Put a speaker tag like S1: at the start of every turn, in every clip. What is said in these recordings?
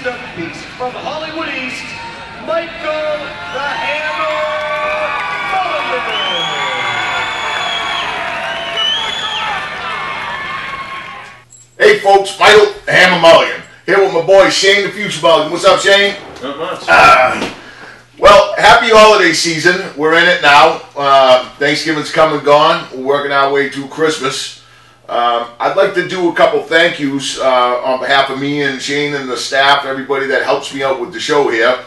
S1: the beast from Hollywood East, Michael the Hammer Mulligan.
S2: Hey folks, Michael the Hammer Mulligan here with my boy Shane the Future Mulligan. What's up, Shane?
S3: Not much.
S2: Well, happy holiday season. We're in it now. Thanksgiving's come and gone. We're working our way through Christmas. I'd like to do a couple thank yous on behalf of me and Shane and the staff, everybody that helps me out with the show here.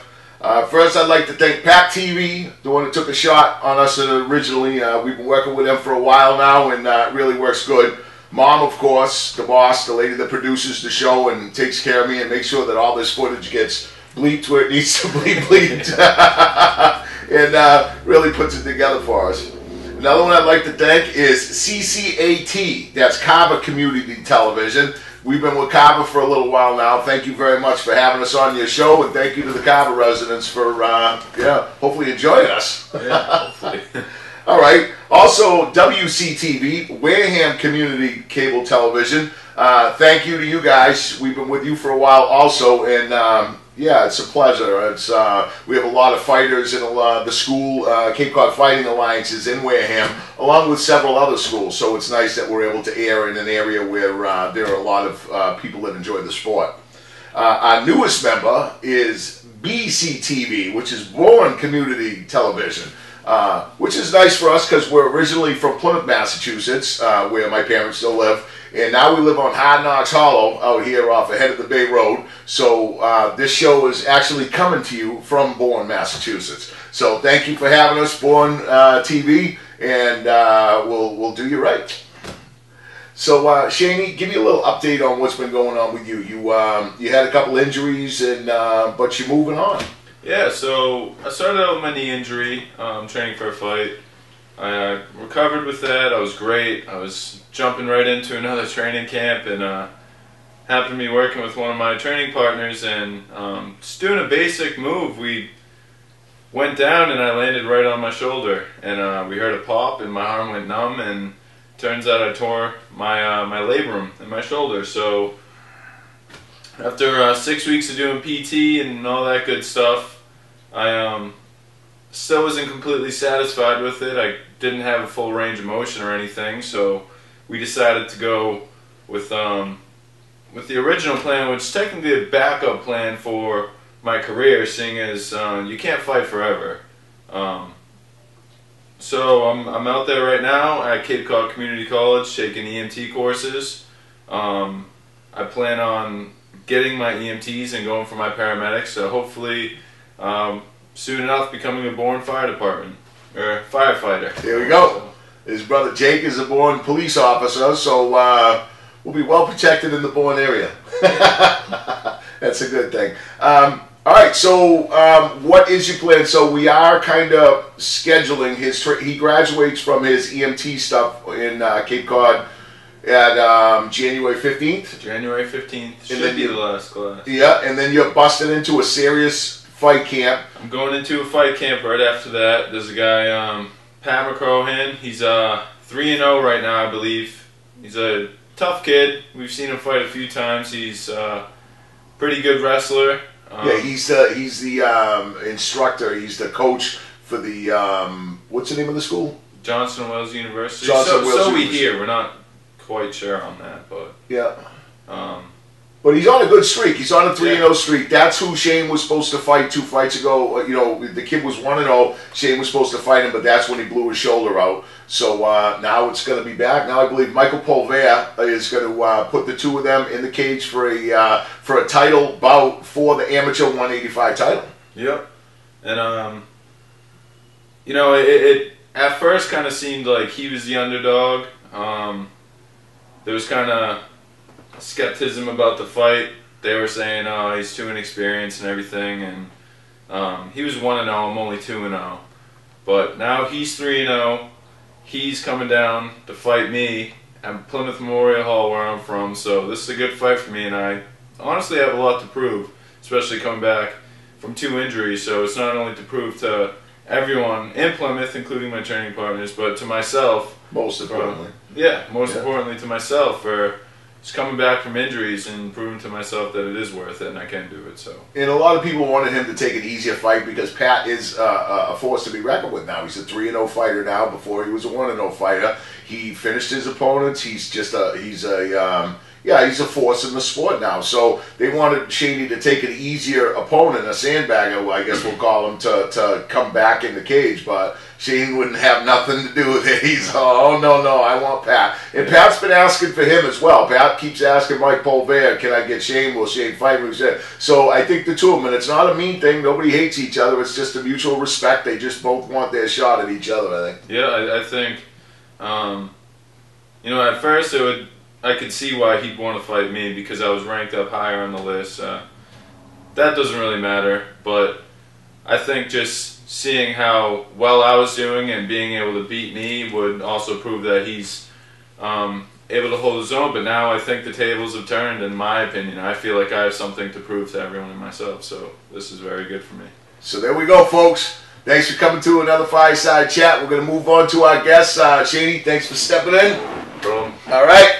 S2: First, I'd like to thank Pack TV, the one that took a shot on us originally. We've been working with them for a while now, and it really works good. Mom, of course, the boss, the lady that produces the show and takes care of me and makes sure that all this footage gets bleeped where it needs to be bleeped and really puts it together for us. Another one I'd like to thank is CCAT, that's Carver Community Television. We've been with Carver for a little while now. Thank you very much for having us on your show, and thank you to the Carver residents for, hopefully enjoying us.
S3: Yeah, hopefully.
S2: All right. Also, WCTV, Wareham Community Cable Television. Thank you to you guys. We've been with you for a while also, and yeah, it's a pleasure. It's we have a lot of fighters in the school, Cape Cod Fighting Alliances in Wareham, along with several other schools. So it's nice that we're able to air in an area where there are a lot of people that enjoy the sport. Our newest member is BCTV, which is Bourne Community Television. Which is nice for us because we're originally from Plymouth, Massachusetts, where my parents still live, and now we live on Hard Knocks Hollow out here off ahead of the Bay Road. So this show is actually coming to you from Bourne, Massachusetts. So thank you for having us, Bourne TV, and we'll do you right. So Shaney, give me a little update on what's been going on with you. You had a couple injuries, and but you're moving on.
S3: Yeah, so I started out with my knee injury, training for a fight. I recovered with that. I was great. I was jumping right into another training camp, and happened to be working with one of my training partners, and just doing a basic move. We went down, and I landed right on my shoulder, and we heard a pop, and my arm went numb, and turns out I tore my my labrum in my shoulder. So after 6 weeks of doing PT and all that good stuff, I still wasn't completely satisfied with it. I didn't have a full range of motion or anything, so we decided to go with the original plan, which is technically a backup plan for my career, seeing as you can't fight forever. So I'm out there right now at Cape Cod Community College taking EMT courses. I plan on getting my EMTs and going for my paramedics, so hopefully soon enough becoming a Bourne Fire Department, or firefighter.
S2: There we go. His brother Jake is a Bourne police officer, so we'll be well protected in the Bourne area. That's a good thing. All right, so what is your plan? So we are kind of scheduling his he graduates from his EMT stuff in Cape Cod at January 15th.
S3: January 15th should be the last class.
S2: Yeah, and then you're busting into a serious fight camp.
S3: I'm going into a fight camp right after that. There's a guy, Pat McCrohan. He's 3-0 right now, I believe. He's a tough kid. We've seen him fight a few times. He's a pretty good wrestler.
S2: Yeah, he's the instructor. He's the coach for the what's the name of the school?
S3: Johnson Wales University.
S2: So
S3: we hear. We're not quite sure on that, but
S2: yeah. But he's on a good streak. He's on a 3-0 streak. That's who Shane was supposed to fight 2 fights ago. You know, the kid was 1-0. Shane was supposed to fight him, but that's when he blew his shoulder out. So now it's going to be back. Now I believe Michael Polvea is going to put the two of them in the cage for a title bout for the amateur 185 title.
S3: Yep. And you know, it at first kind of seemed like he was the underdog. There was kind of skepticism about the fight. They were saying, oh, he's too inexperienced and everything, and he was 1-0, I'm only 2-0. But now he's 3-0, he's coming down to fight me at Plymouth Memorial Hall where I'm from, so this is a good fight for me, and I honestly have a lot to prove, especially coming back from 2 injuries, so it's not only to prove to everyone in Plymouth, including my training partners, but to myself.
S2: Most importantly.
S3: Yeah, most importantly to myself for just coming back from injuries and proving to myself that it is worth it and I can do it. So.
S2: And a lot of people wanted him to take an easier fight because Pat is a force to be reckoned with now. He's a 3-0 fighter now. Before he was a 1-0 fighter. He finished his opponents. He's a force in the sport now. So they wanted Shady to take an easier opponent, a sandbagger, I guess we'll call him, to come back in the cage. But Shane wouldn't have nothing to do with it. He's, oh, no, I want Pat. And Pat's been asking for him as well. Pat keeps asking Mike Pulver, can I get Shane? Will Shane fight me? So I think the two of them, and it's not a mean thing. Nobody hates each other. It's just a mutual respect. They just both want their shot at each other, I think.
S3: Yeah, I think, at first I could see why he'd want to fight me because I was ranked up higher on the list. That doesn't really matter, but I think just seeing how well I was doing and being able to beat me would also prove that he's able to hold his own. But now I think the tables have turned, in my opinion. I feel like I have something to prove to everyone and myself, so this is very good for me.
S2: So there we go, folks. Thanks for coming to another Fireside Chat. We're going to move on to our guest. Shady, thanks for stepping in.
S3: Boom.
S2: All right.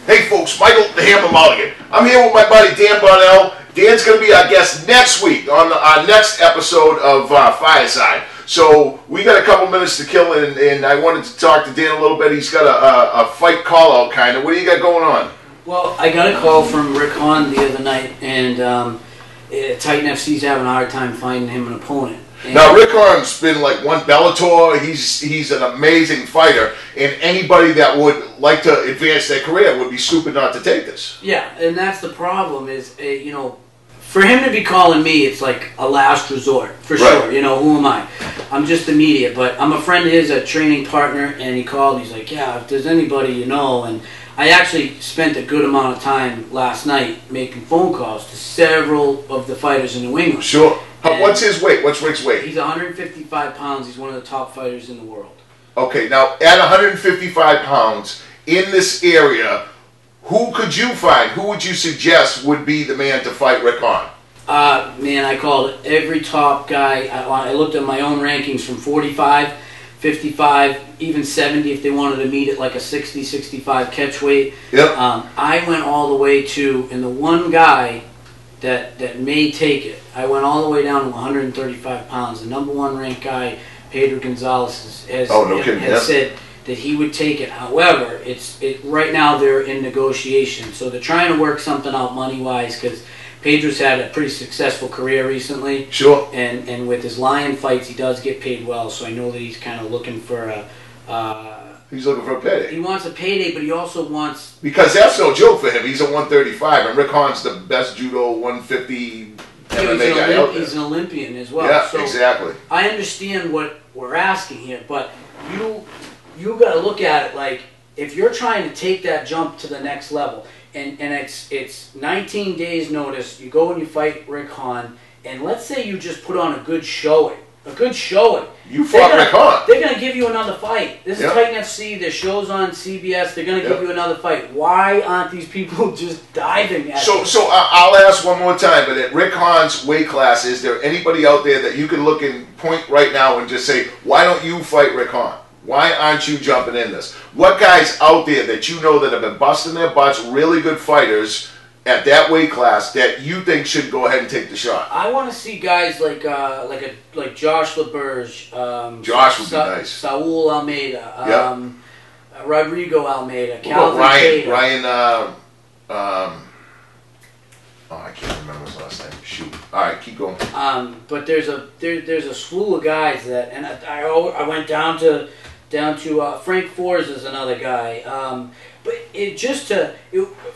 S2: Hey folks, Michael the Hammer Mulligan. I'm here with my buddy Dan Bonnell. Dan's going to be our guest next week on our next episode of Fireside. So we got a couple minutes to kill, and I wanted to talk to Dan a little bit. He's got a fight call-out kind of. What do you got going on?
S4: Well, I got a call from Rick Hahn the other night, and Titan FC's having a hard time finding him an opponent. And
S2: now, Rick Hahn's been like one Bellator. He's an amazing fighter, and anybody that would like to advance their career would be stupid not to take this.
S4: Yeah, and that's the problem is, for him to be calling me, it's like a last resort, for sure. Who am I? I'm just the media, but I'm a friend of his, a training partner, and he called. He's like, yeah, if there's anybody and I actually spent a good amount of time last night making phone calls to several of the fighters in New England.
S2: Sure. What's his weight? What's Rick's weight?
S4: He's 155 pounds. He's one of the top fighters in the world.
S2: Okay, now at 155 pounds in this area, who could you find? Who would you suggest would be the man to fight Rick Hahn?
S4: Man, I called every top guy. I looked at my own rankings from 45, 55, even 70 if they wanted to meet at like a 60, 65 catch weight.
S2: Yep.
S4: I went all the way to, and the one guy that may take it, I went all the way down to 135 pounds. The number one ranked guy, Pedro Gonzalez, has said that he would take it. However, right now they're in negotiation, so they're trying to work something out money-wise because Pedro's had a pretty successful career recently.
S2: Sure.
S4: And with his lion fights, he does get paid well, so I know that he's kind of looking for a...
S2: He's looking for a payday.
S4: He wants a payday, but he also wants...
S2: Because that's no joke for him. He's a 135, and Rick Hahn's the best judo 150 MMA guy out there.
S4: He's an Olympian as well.
S2: Yeah,
S4: so
S2: exactly.
S4: I understand what we're asking here, but you got to look at it like if you're trying to take that jump to the next level, and it's 19 days notice, you go and you fight Rick Hahn, and let's say you just put on a good showing.
S2: You fought Rick Hahn.
S4: They're going to give you another fight. This is Titan FC. There's shows on CBS. They're going to give you another fight. Why aren't these people just diving at
S2: So I'll ask one more time, but at Rick Hahn's weight class, is there anybody out there that you can look and point right now and just say, why don't you fight Rick Hahn? Why aren't you jumping in this? What guys out there that you know that have been busting their butts, really good fighters, at that weight class that you think should go ahead and take the shot?
S4: I want to see guys like Josh LaBerge,
S2: Josh would be nice.
S4: Saul Almeida, Rodrigo Almeida, Calvin
S2: Ryan. I can't remember his last name. Shoot. All right, keep going.
S4: But there's a slew of guys that, and I went down to Frank Forz is another guy. But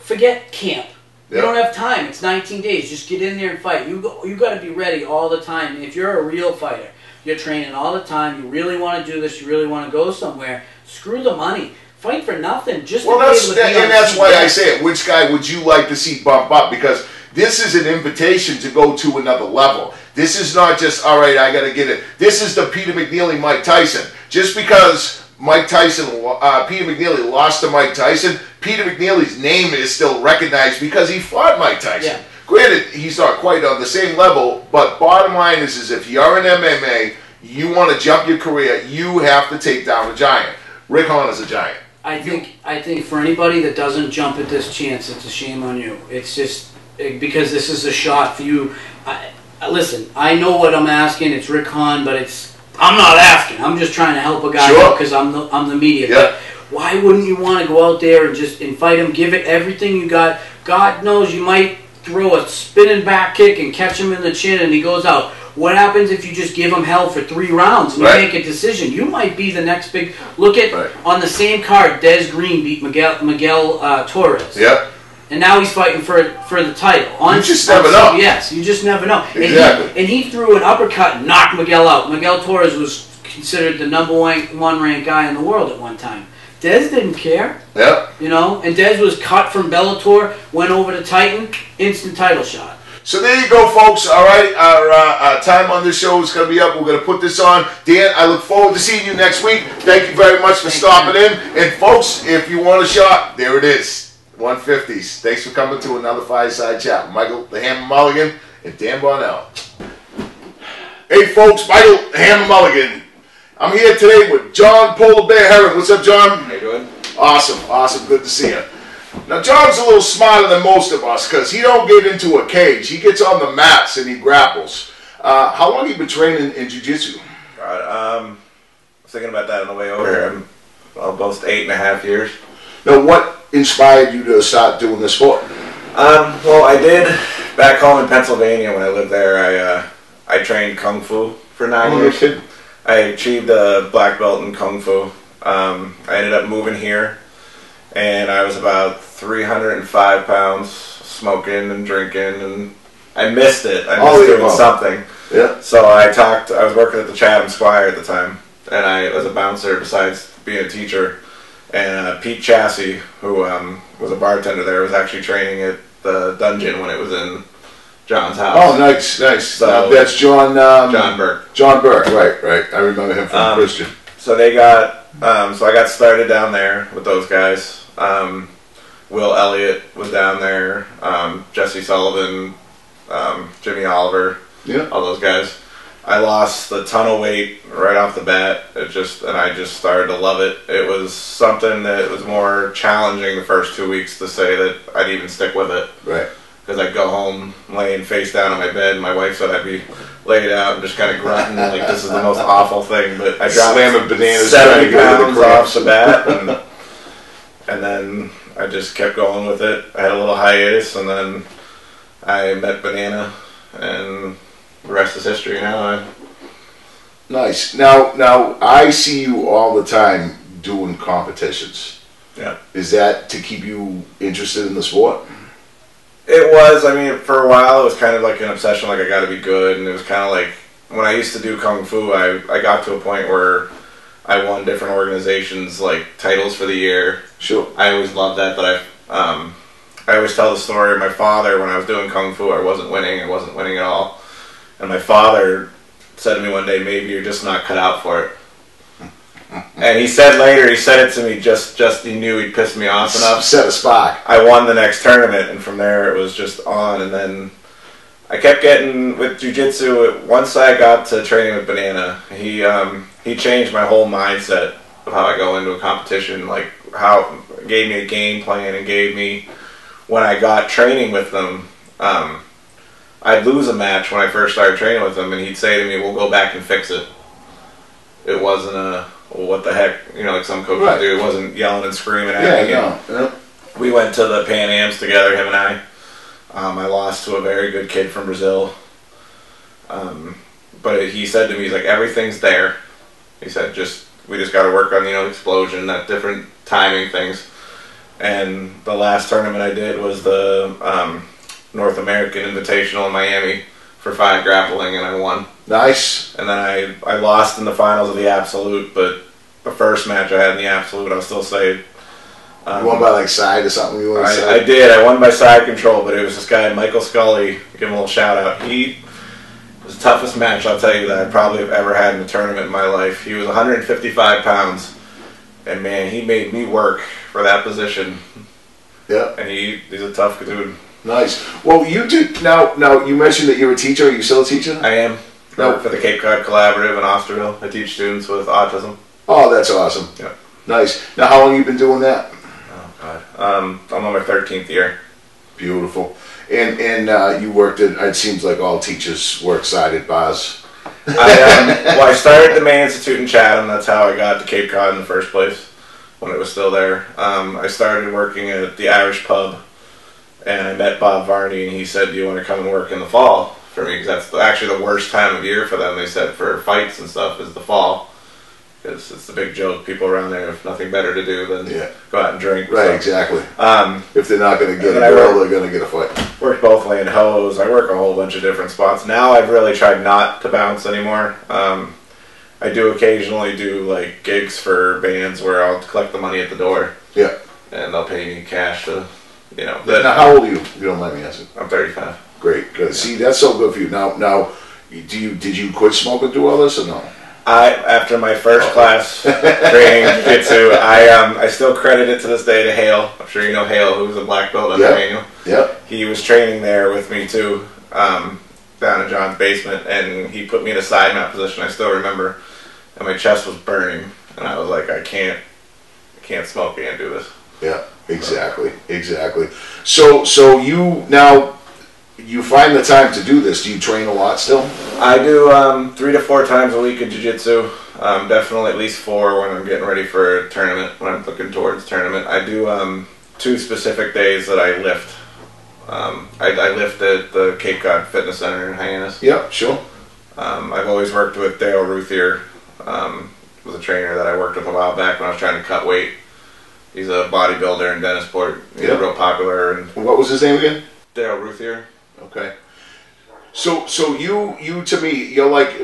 S4: forget camp. You don't have time. It's 19 days. Just get in there and fight. You got to be ready all the time. If you're a real fighter, you're training all the time. You really want to do this. You really want to go somewhere. Screw the money. Fight for nothing. Just
S2: that's why I say it. Which guy would you like to see bump up? Because this is an invitation to go to another level. This is not just, all right, I got to get it. This is the Peter McNeely, Mike Tyson. Just because Peter McNeely lost to Mike Tyson, Peter McNeely's name is still recognized because he fought Mike Tyson.
S4: Yeah.
S2: Granted, he's not quite on the same level, but bottom line is if you're in MMA, you want to jump your career, you have to take down a giant. Rick Hahn is a giant.
S4: I think for anybody that doesn't jump at this chance, it's a shame on you. It's just because this is a shot for you. Listen, I know what I'm asking. It's Rick Hahn, but I'm not asking. I'm just trying to help a guy out because I'm the media.
S2: Yeah.
S4: But why wouldn't you want to go out there and just fight him? Give it everything you got. God knows you might throw a spinning back kick and catch him in the chin, and he goes out. What happens if you just give him hell for 3 rounds and you make a decision? You might be the next big. Look at on the same card, Des Green beat Miguel Torres.
S2: Yep.
S4: And now he's fighting for the title.
S2: You just never know.
S4: Yes, you just never know.
S2: Exactly.
S4: And he threw an uppercut and knocked Miguel out. Miguel Torres was considered the #1 ranked guy in the world at one time. Des didn't care.
S2: Yep.
S4: You know, and Des was cut from Bellator, went over to Titan, instant title shot.
S2: So there you go, folks. All right, our time on this show is going to be up. We're going to put this on. Dan, I look forward to seeing you next week. Thank you very much for stopping in. And, folks, if you want a shot, there it is. 150s. Thanks for coming to another Fireside Chat with Michael the Hammer Mulligan and Dan Bonnell. Hey, folks, Michael the Hammer Mulligan. I'm here today with John Polar Bear Herring. What's up, John?
S5: How you doing?
S2: Awesome. Good to see you. Now, John's a little smarter than most of us because he don't get into a cage. He gets on the mats and he grapples. How long have you been training in jiu-jitsu?
S5: I was thinking about that on the way over here. I'm almost 8.5 years.
S2: Now, what inspired you to start doing this sport?
S5: Well, I did back home in Pennsylvania when I lived there. I trained Kung Fu for 9 years.
S2: Kidding.
S5: I achieved a black belt in Kung Fu. I ended up moving here, and I was about 305 pounds, smoking and drinking, and I missed it. I missed doing something.
S2: Yeah.
S5: So I was working at the Chatham Squire at the time, and I was a bouncer besides being a teacher. And Pete Chassie, who was a bartender there, was actually training at the dungeon when it was in John's house.
S2: Oh, nice. So that's John.
S5: John Burke.
S2: John Burke, right. I remember him from Christian.
S5: So they got. So I got started down there with those guys. Will Elliott was down there. Jesse Sullivan, Jimmy Oliver.
S2: Yeah.
S5: All those guys. I lost a ton of weight right off the bat. And I just started to love it. It was something that was more challenging the first 2 weeks to say that I'd even stick with it.
S2: Right.
S5: Because I'd go home laying face down on my bed, and my wife said I'd be laid out and just kind of grunting like this is the most awful thing. But I dropped
S2: slamming bananas
S5: 70 pounds off the bat, and then I just kept going with it. I had a little hiatus, and then I met Banana, and the rest is history now.
S2: Nice. Now I see you all the time doing competitions.
S5: Yeah.
S2: Is that to keep you interested in the sport?
S5: It was. I mean, for a while, it was kind of like an obsession, like I got to be good, and it was kind of like when I used to do Kung Fu, I got to a point where I won different organizations, like titles for the year.
S2: Sure.
S5: I always loved that, but I always tell the story of my father when I was doing Kung Fu, I wasn't winning at all. And my father said to me one day, maybe you're just not cut out for it. And he said later, he said it to me just he knew he'd pissed me off enough.
S2: Set a spark.
S5: I won the next tournament, and from there it was just on. And then I kept getting with jiu-jitsu. Once I got to training with Banana, he changed my whole mindset of how I go into a competition. Like how gave me a game plan and gave me, when I got training with them, I'd lose a match when I first started training with him, and he'd say to me, we'll go back and fix it. It wasn't a, well, what the heck, like some coaches do. It wasn't yelling and screaming at me.
S2: Yeah.
S5: We went to the Pan Ams together, him and I. I lost to a very good kid from Brazil. But he said to me, he's like, everything's there. He said, we just got to work on, explosion, that different timing things. And the last tournament I did was the North American Invitational in Miami for 5 grappling, and I won.
S2: Nice.
S5: And then I lost in the finals of the Absolute, but the first match I had in the Absolute, I'll still say.
S2: You won by like side or something?
S5: I did. I won by side control, but it was this guy, Michael Scully. Give him a little shout out. He was the toughest match, I'll tell you, that I probably have ever had in a tournament in my life. He was 155 pounds, and man, he made me work for that position.
S2: Yeah.
S5: And he's a tough dude.
S2: Nice. Well, you did now. You mentioned that you're a teacher. Are you still a teacher?
S5: I am. I work for the Cape Cod Collaborative in Osterville. I teach students with autism.
S2: Oh, that's awesome.
S5: Yeah.
S2: Nice. Now, how long have you been doing that?
S5: Oh God, I'm on my 13th year.
S2: Beautiful. And you worked at, it seems like all teachers work side at bars.
S5: I started at the Main Institute in Chatham. That's how I got to Cape Cod in the first place, when it was still there. I started working at the Irish pub, and I met Bob Varney, and he said, "Do you want to come and work in the fall for me?" Because that's actually the worst time of year for them. They said for fights and stuff is the fall, because it's the big joke. People around there have nothing better to do than go out and drink.
S2: Right,
S5: so,
S2: exactly. If they're not going to get a
S5: I
S2: girl, they're going to get a fight.
S5: Worked both land hose. I work a whole bunch of different spots. Now I've really tried not to bounce anymore. I do occasionally do like gigs for bands where I'll collect the money at the door.
S2: Yeah.
S5: And they'll pay me cash to, you know.
S2: Now, how old are you? If you don't mind me asking.
S5: I'm 35.
S2: Great, good. See, that's so good for you. Now, did you quit smoking through all this or no?
S5: After my first class training jiu-jitsu, I still credit it to this day to Hale. I'm sure you know Hale, who was a black belt under Manuel.
S2: Yep.
S5: He was training there with me too, down in John's basement, and he put me in a side mount position. I still remember, and my chest was burning, and I was like, I can't smoke, I can't do this.
S2: Yeah, exactly. So you find the time to do this. Do you train a lot still?
S5: I do 3 to 4 times a week in jiu-jitsu. Definitely at least 4 when I'm getting ready for a tournament, when I'm looking towards tournament. I do 2 specific days that I lift. I lift at the Cape Cod Fitness Center in Hyannis.
S2: Yeah, sure.
S5: I've always worked with Dale Ruthier, was a trainer that I worked with a while back when I was trying to cut weight. He's a bodybuilder in Dennisport. He's real popular. And
S2: what was his name again?
S5: Dale Ruthier.
S2: Okay. So you to me, you're like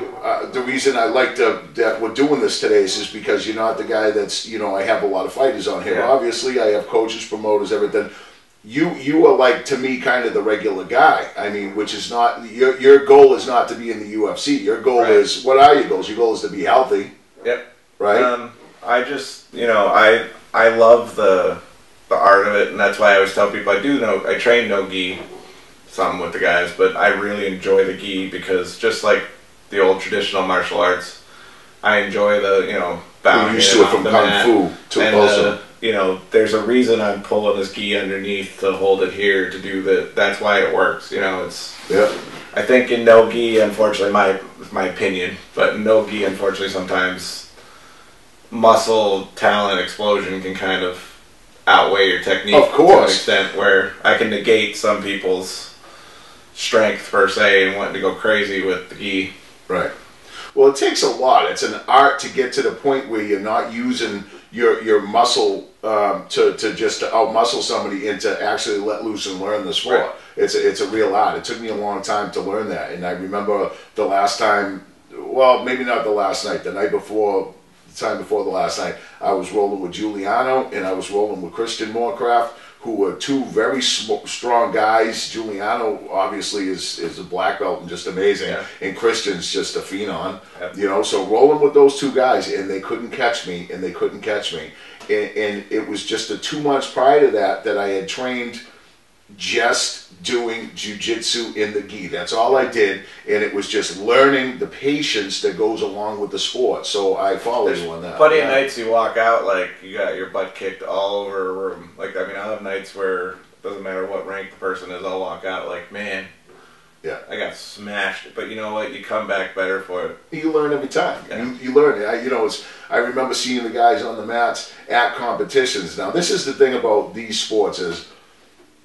S2: the reason I like that we're doing this today is because you're not the guy that's, I have a lot of fighters on here. Yeah. Obviously, I have coaches, promoters, everything. You are like, to me, kind of the regular guy. I mean, which is not your goal is not to be in the UFC. Your goal is, what are your goals? Your goal is to be healthy.
S5: Yep.
S2: Right.
S5: I just I love the art of it, and that's why I always tell people I train no gi some with the guys, but I really enjoy the gi because just like the old traditional martial arts, I enjoy the bowing.
S2: You're used to it from kung fu to also.
S5: There's a reason I'm pulling this gi underneath to hold it here to do that. That's why it works. It's.
S2: Yeah.
S5: I think in no gi, unfortunately, my opinion, but in no gi, unfortunately, sometimes muscle, talent, explosion can kind of outweigh your technique to an extent where I can negate some people's strength per se and wanting to go crazy with the gi.
S2: Right. Well, it takes a lot. It's an art to get to the point where you're not using your muscle to just to outmuscle somebody and to actually let loose and learn the sport. Right. It's a real art. It took me a long time to learn that, and I remember the last time. Well, maybe not the last night. The night before. Time before the last night, I was rolling with Giuliano and I was rolling with Christian Moorcraft, who were 2 very strong guys. Giuliano obviously is a black belt and just amazing, and Christian's just a phenom. So rolling with those 2 guys, and they couldn't catch me, and it was just the 2 months prior to that I had trained just doing jiu-jitsu in the gi. That's all I did, and it was just learning the patience that goes along with the sport. So I follow you on that.
S5: Plenty of nights you walk out like you got your butt kicked all over a room. Like, I have nights where it doesn't matter what rank the person is, I'll walk out like, man, I got smashed. But you know what? You come back better for it.
S2: You learn every time. Yeah. You learn it. I remember seeing the guys on the mats at competitions. Now, this is the thing about these sports is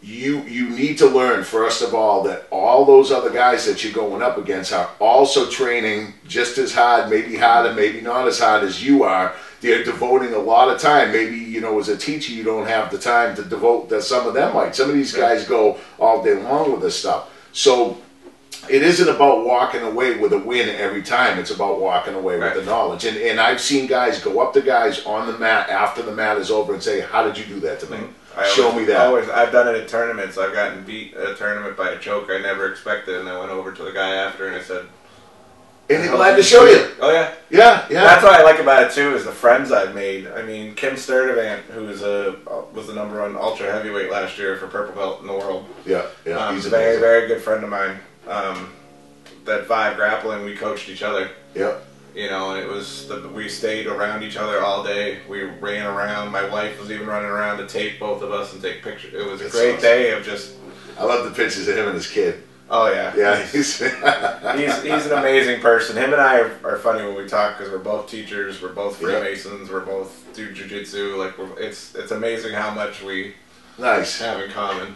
S2: you need to learn, first of all, that all those other guys that you're going up against are also training just as hard, maybe harder, maybe not as hard as you are. They're devoting a lot of time. Maybe, as a teacher, you don't have the time to devote that some of them might. Some of these guys go all day long with this stuff. So it isn't about walking away with a win every time. It's about walking away with the knowledge. And I've seen guys go up to guys on the mat after the mat is over and say, how did you do that to me? Show me that.
S5: I've done it at tournaments. I've gotten beat at a tournament by a choke I never expected, and I went over to the guy after and I said,
S2: and he's glad to show you.
S5: Oh, yeah.
S2: Yeah.
S5: That's what I like about it, too, is the friends I've made. I mean, Kim Sturdivant, who was the #1 ultra heavyweight last year for purple belt in the world.
S2: Yeah.
S5: He's a very, very good friend of mine. That 5 grappling, we coached each other.
S2: Yeah.
S5: you know, and it was we stayed around each other all day. We ran around. My wife was even running around to tape both of us and take pictures. It was a great day of just.
S2: I love the pictures of him and his kid.
S5: Oh yeah,
S2: yeah. He's
S5: an amazing person. Him and I are funny when we talk because we're both teachers. We're both Freemasons. We're both do jiu-jitsu. Like it's amazing how much we have in common.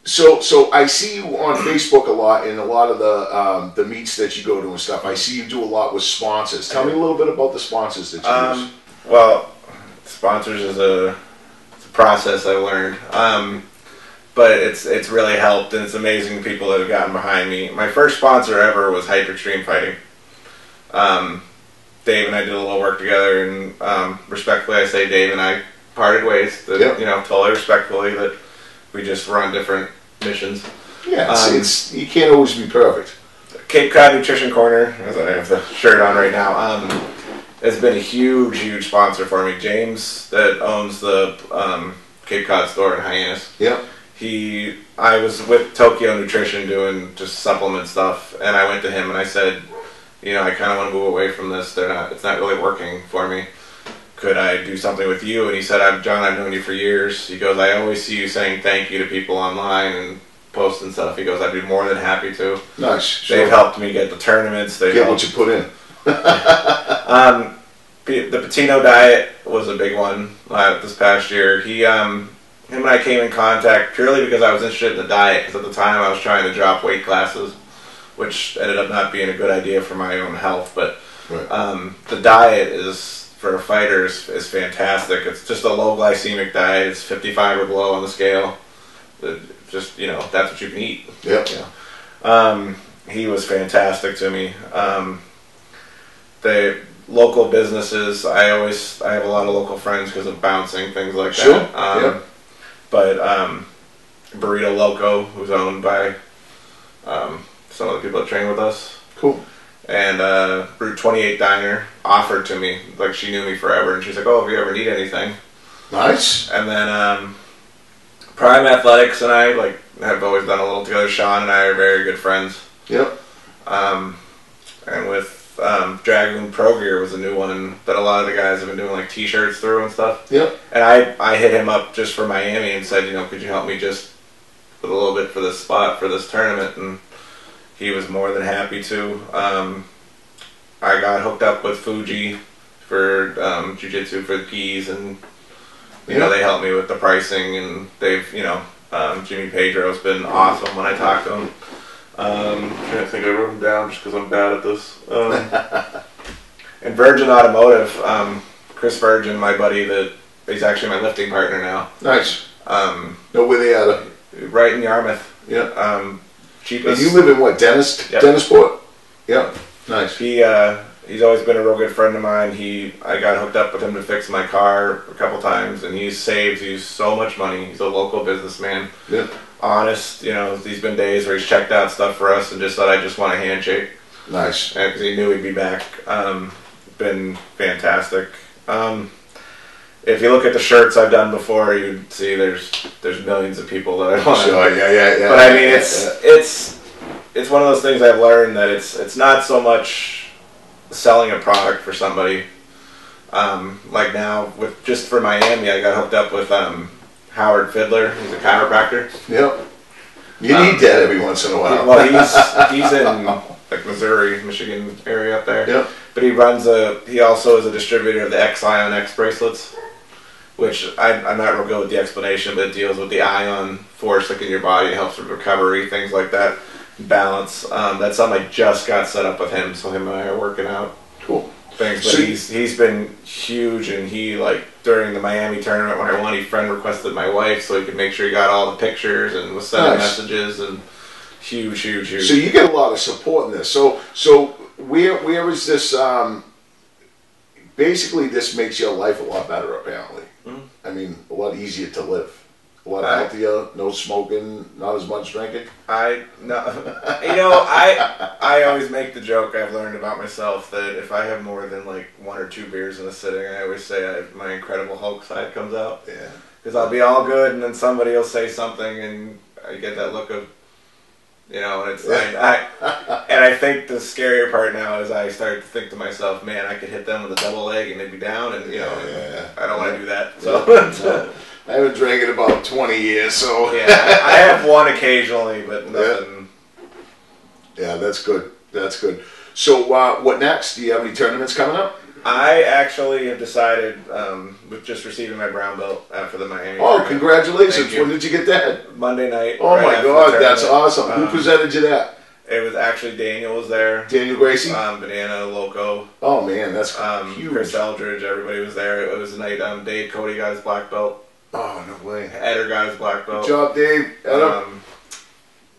S2: So I see you on Facebook a lot, and a lot of the meets that you go to and stuff. I see you do a lot with sponsors. Tell me a little bit about the sponsors that you use.
S5: Well, sponsors is it's a process I learned. But it's really helped, and it's amazing the people that have gotten behind me. My first sponsor ever was Hyper Extreme Fighting. Dave and I did a little work together, and respectfully I say Dave and I parted ways. You know, totally respectfully that we just were on different missions.
S2: Yeah, you can't always be perfect.
S5: Cape Cod Nutrition Corner, as I have the shirt on right now, has been a huge sponsor for me. James, that owns the Cape Cod store in Hyannis.
S2: Yeah.
S5: I was with Tokyo Nutrition doing just supplement stuff, and I went to him and I said, you know, I kind of want to move away from this. It's not really working for me. Could I do something with you? And he said, John, I've known you for years. He goes, I always see you saying thank you to people online and posting stuff. He goes, I'd be more than happy to.
S2: Nice. Sure.
S5: They've helped me get the tournaments.
S2: Get what you put in.
S5: The Patino diet was a big one this past year. Him and I came in contact purely because I was interested in the diet, because at the time I was trying to drop weight classes, which ended up not being a good idea for my own health. But the diet is, for a fighter, is fantastic. It's just a low glycemic diet. It's 55 or below on the scale. Just, you know, that's what you can eat.
S2: Yep.
S5: Yeah. He was fantastic to me. The local businesses, I have a lot of local friends because of bouncing, things like that.
S2: Yep.
S5: But Burrito Loco, who's owned by some of the people that train with us.
S2: Cool.
S5: And Route 28 Diner offered to me, like she knew me forever, and she's like, oh, if you ever need anything.
S2: Nice.
S5: And then Prime Athletics and I have always done a little together. Sean and I are very good friends.
S2: Yep.
S5: And with Dragoon Pro Gear was a new one that a lot of the guys have been doing like t-shirts through and stuff.
S2: Yep.
S5: And I hit him up just for Miami and said, you know, could you help me just with a little bit for this spot for this tournament? And he was more than happy to. I got hooked up with Fuji for jiu-jitsu for the keys, and you know, they helped me with the pricing, and they've, you know, Jimmy Pedro's been awesome when I talk to him. I think I wrote him down just because I'm bad at this. And Virgin Automotive, Chris Virgin, my buddy, he's actually my lifting partner now.
S2: Nice. Know where they at?
S5: Right in Yarmouth.
S2: Yeah.
S5: Cheapest.
S2: And you live in what, Dennisport? Yep. Nice.
S5: He's always been a real good friend of mine. I got hooked up with him to fix my car a couple times, and he's saved so much money. He's a local businessman.
S2: Yeah.
S5: Honest, you know, there's been days where he's checked out stuff for us and just said, I just want a handshake.
S2: Nice.
S5: Because he knew he'd be back. Been fantastic. If you look at the shirts I've done before, you'd see there's millions of people that I want to.
S2: Sure, yeah.
S5: But I mean, it's one of those things I've learned that it's not so much selling a product for somebody. Like now, for Miami, I got hooked up with Howard Fiddler. He's a chiropractor.
S2: Yep. You need that every once in a while.
S5: Well, he's in like Missouri, Michigan area up there.
S2: Yep.
S5: But he also is a distributor of the X-Ion X bracelets, which I'm not real good with the explanation, but it deals with the ion force like in your body. It helps with recovery, things like that, balance. That's something I just got set up with him, so him and I are working out.
S2: Cool.
S5: Things, but he's been huge, and he, like, during the Miami tournament when I won, he friend requested my wife so he could make sure he got all the pictures and was sending messages, and huge.
S2: So you get a lot of support in this. So where is this? Basically, this makes your life a lot better. Apparently, I mean, a lot easier to live. A lot healthier, no smoking, not as much drinking.
S5: I always make the joke I've learned about myself that if I have more than like 1 or 2 beers in a sitting, I always say my Incredible Hulk side comes out.
S2: Yeah.
S5: Because I'll be all good, and then somebody will say something, and I get that look of, you know, and it's I I think the scarier part now is I start to think to myself, man, I could hit them with a double leg and they'd be down, and you know, I don't want to do that. So
S2: I haven't drank in about 20 years, so
S5: yeah, I have one occasionally, but nothing.
S2: Yeah, that's good. That's good. So what next? Do you have any tournaments coming up?
S5: I actually have decided, with just receiving my brown belt after the Miami.
S2: Oh, congratulations!
S5: Thank you.
S2: When did you get that?
S5: Monday night.
S2: Oh
S5: right
S2: my
S5: after
S2: God,
S5: the
S2: that's
S5: tournament.
S2: awesome. Who presented you that?
S5: It was actually Daniel was there.
S2: Daniel Gracie?
S5: Banana, Loco.
S2: Oh man, that's huge.
S5: Chris Eldridge, everybody was there. It was the night Dave Cody got his black belt.
S2: Oh, no way.
S5: Eder got his black belt.
S2: Good job, Dave.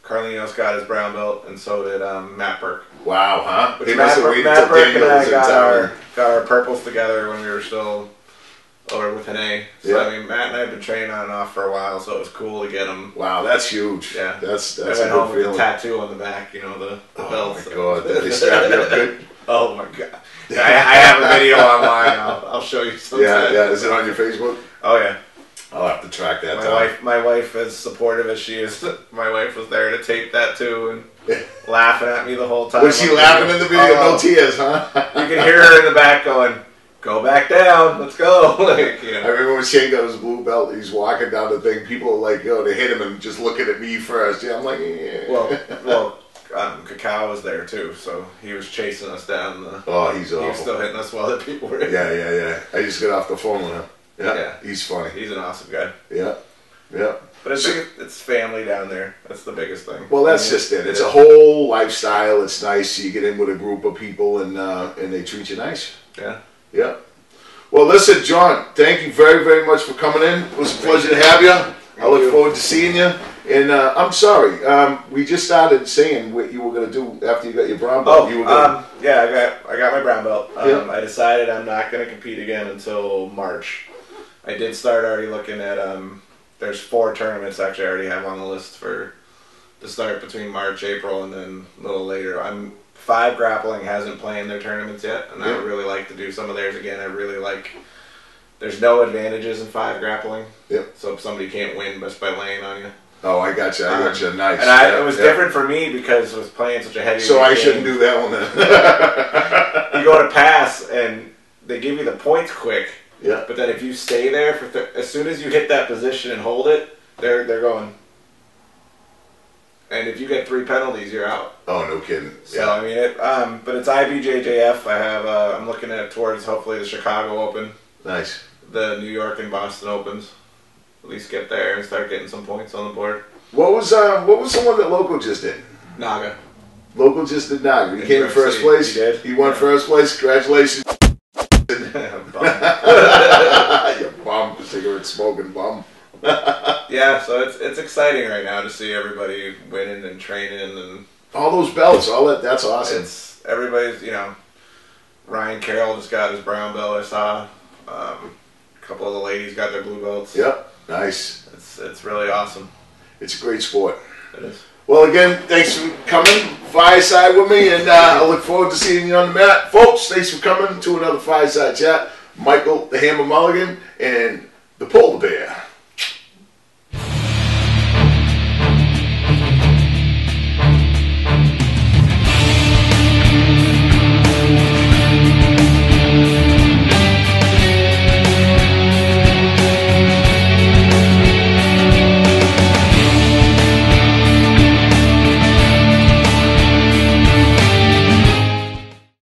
S5: Carlinos got his brown belt, and so did Matt Burke.
S2: Wow, huh?
S5: Which
S2: They must have waited
S5: Matt
S2: until
S5: Burke
S2: Daniel
S5: and I
S2: was in town.
S5: got our purples together when we were still over with Hene. So
S2: Yeah.
S5: I mean, Matt and I have been training on and off for a while, so it was cool to get them.
S2: Wow, that's huge.
S5: Yeah,
S2: That's
S5: I
S2: a
S5: went
S2: good
S5: home with
S2: feeling.
S5: the tattoo on the back, you know, the
S2: Oh
S5: belt.
S2: my God, did they strap you up good?
S5: Oh my God! I have a video online. I'll show you sometime.
S2: Yeah. Is it on your Facebook?
S5: Oh yeah.
S2: I'll have to track that down.
S5: My wife, as supportive as she is, my wife was there to tape that too and laughing at me the whole time.
S2: Was she laughing in the video? No tears, huh?
S5: You can hear her in the back going, "Go back down, let's go." Like, you know.
S2: I remember when Shane got his blue belt, he's walking down the thing. People are like, they hit him and just looking at me first. Yeah, I'm like, yeah.
S5: Well, Cacao was there too, so he was chasing us down.
S2: Oh, he's awful.
S5: He was still hitting us while the people were.
S2: Yeah. I just got off the phone with him.
S5: Yeah.
S2: He's funny.
S5: He's an awesome guy.
S2: Yeah.
S5: But it's family down there. That's the biggest thing.
S2: Well, that's just it. It's a whole lifestyle. It's nice. You get in with a group of people and they treat you nice. Yeah. Well, listen, John, thank you very, very much for coming in. It was a pleasure to have you. I look forward to seeing you. And I'm sorry, we just started saying what you were going to do after you got your brown belt.
S5: Yeah, I got my brown belt.
S2: Yeah.
S5: I decided I'm not going to compete again until March. I did start already looking at, there's 4 tournaments actually I already have on the list to start between March, April, and then a little later. 5 Grappling hasn't played their tournaments yet, and I would really like to do some of theirs again. I really like, there's no advantages in 5 Grappling.
S2: Yep.
S5: So if somebody can't win just by laying on you.
S2: Oh, I got you. Nice.
S5: And it was different for me because I was playing such a heavy.
S2: So I shouldn't do that one then.
S5: You go to pass and they give you the points quick.
S2: Yeah.
S5: But then if you stay there as soon as you hit that position and hold it, they're going. And if you get 3 penalties, you're out.
S2: Oh, no kidding.
S5: So I mean, but it's IBJJF. I have. I'm looking at towards hopefully the Chicago Open,
S2: Nice.
S5: the New York and Boston Opens. At least get there and start getting some points on the board.
S2: What was the one that Loco just did?
S5: Naga.
S2: Local just did not. He came in first place.
S5: He did.
S2: He won first place. Congratulations. You bum. Cigarette smoking bum.
S5: Yeah, so it's exciting right now to see everybody winning and training and
S2: all those belts, all that. That's awesome.
S5: it's everybody's, Ryan Carroll just got his brown belt, I saw. A couple of the ladies got their blue belts.
S2: Yep. Nice.
S5: It's really awesome.
S2: It's a great sport.
S5: It is.
S2: Well, again, thanks for coming Fireside with me, and I look forward to seeing you on the mat. Folks, thanks for coming to another Fireside Chat. Michael, the Hammer Mulligan, and the Polar Bear.